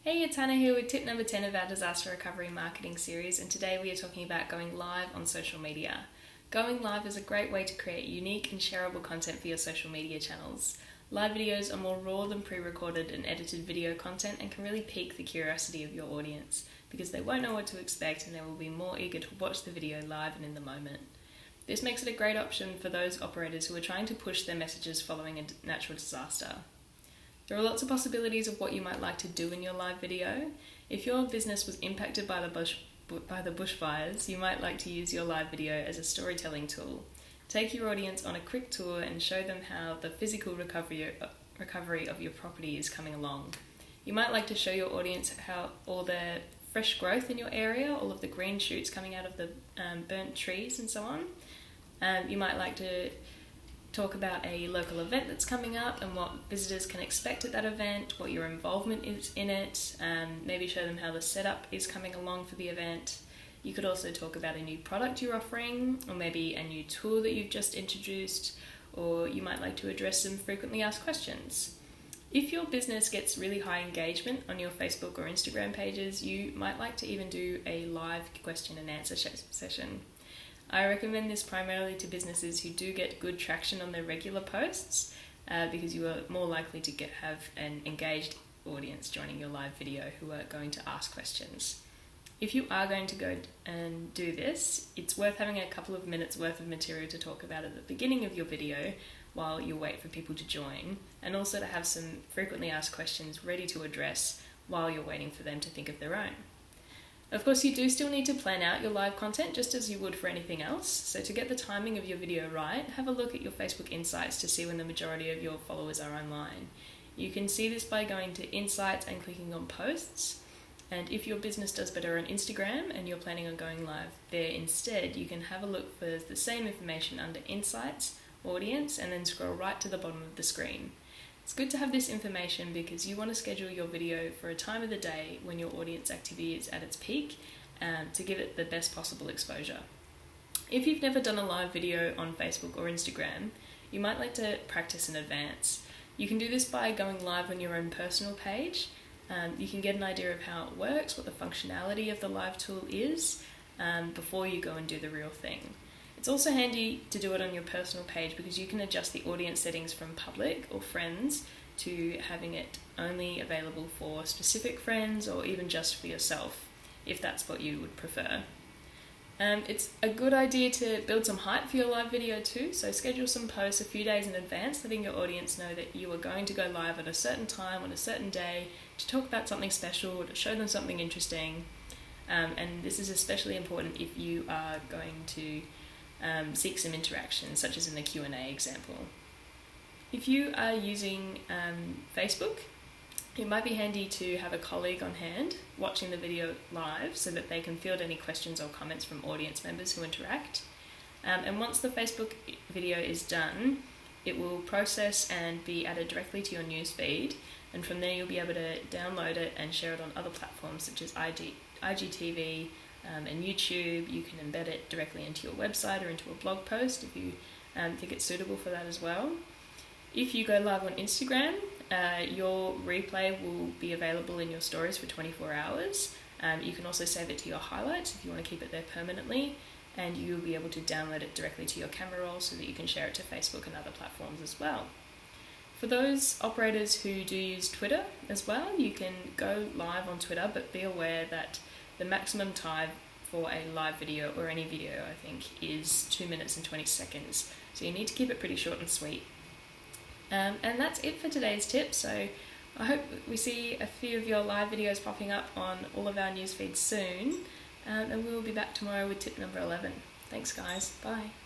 Hey, it's Hannah here with tip number 10 of our disaster recovery marketing series, and today we are talking about going live on social media. Going live is a great way to create unique and shareable content for your social media channels. Live videos are more raw than pre-recorded and edited video content and can really pique the curiosity of your audience because they won't know what to expect and they will be more eager to watch the video live and in the moment. This makes it a great option for those operators who are trying to push their messages following a natural disaster. There are lots of possibilities of what you might like to do in your live video. If your business was impacted by the bushfires, you might like to use your live video as a storytelling tool. Take your audience on a quick tour and show them how the physical recovery of your property is coming along. You might like to show your audience how all the fresh growth in your area, all of the green shoots coming out of the burnt trees and so on. You might like to talk about a local event that's coming up and what visitors can expect at that event, what your involvement is in it, maybe show them how the setup is coming along for the event. You could also talk about a new product you're offering, or maybe a new tool that you've just introduced, or you might like to address some frequently asked questions. If your business gets really high engagement on your Facebook or Instagram pages, you might like to even do a live question and answer session. I recommend this primarily to businesses who do get good traction on their regular posts because you are more likely to have an engaged audience joining your live video who are going to ask questions. If you are going to go and do this, it's worth having a couple of minutes worth of material to talk about at the beginning of your video while you wait for people to join, and also to have some frequently asked questions ready to address while you're waiting for them to think of their own. Of course, you do still need to plan out your live content just as you would for anything else. So to get the timing of your video right, have a look at your Facebook Insights to see when the majority of your followers are online. You can see this by going to Insights and clicking on Posts. And if your business does better on Instagram and you're planning on going live there instead, you can have a look for the same information under Insights, Audience, and then scroll right to the bottom of the screen. It's good to have this information because you want to schedule your video for a time of the day when your audience activity is at its peak to give it the best possible exposure. If you've never done a live video on Facebook or Instagram, you might like to practice in advance. You can do this by going live on your own personal page. You can get an idea of how it works, what the functionality of the live tool is, before you go and do the real thing. It's also handy to do it on your personal page because you can adjust the audience settings from public or friends to having it only available for specific friends or even just for yourself, if that's what you would prefer. It's a good idea to build some hype for your live video too, so schedule some posts a few days in advance, letting your audience know that you are going to go live at a certain time on a certain day to talk about something special, to show them something interesting. And this is especially important if you are going to seek some interaction, such as in the Q&A example. If you are using Facebook, it might be handy to have a colleague on hand watching the video live so that they can field any questions or comments from audience members who interact. And once the Facebook video is done, it will process and be added directly to your newsfeed, and from there you'll be able to download it and share it on other platforms such as IGTV, and YouTube. You can embed it directly into your website or into a blog post if you think it's suitable for that as well. If you go live on Instagram, your replay will be available in your stories for 24 hours. You can also save it to your highlights if you want to keep it there permanently, and you'll be able to download it directly to your camera roll so that you can share it to Facebook and other platforms as well. For those operators who do use Twitter as well, you can go live on Twitter, but be aware that the maximum time for a live video, or any video I think, is 2 minutes and 20 seconds. So you need to keep it pretty short and sweet. And that's it for today's tip. So I hope we see a few of your live videos popping up on all of our news feeds soon. And we will be back tomorrow with tip number 11. Thanks guys, bye.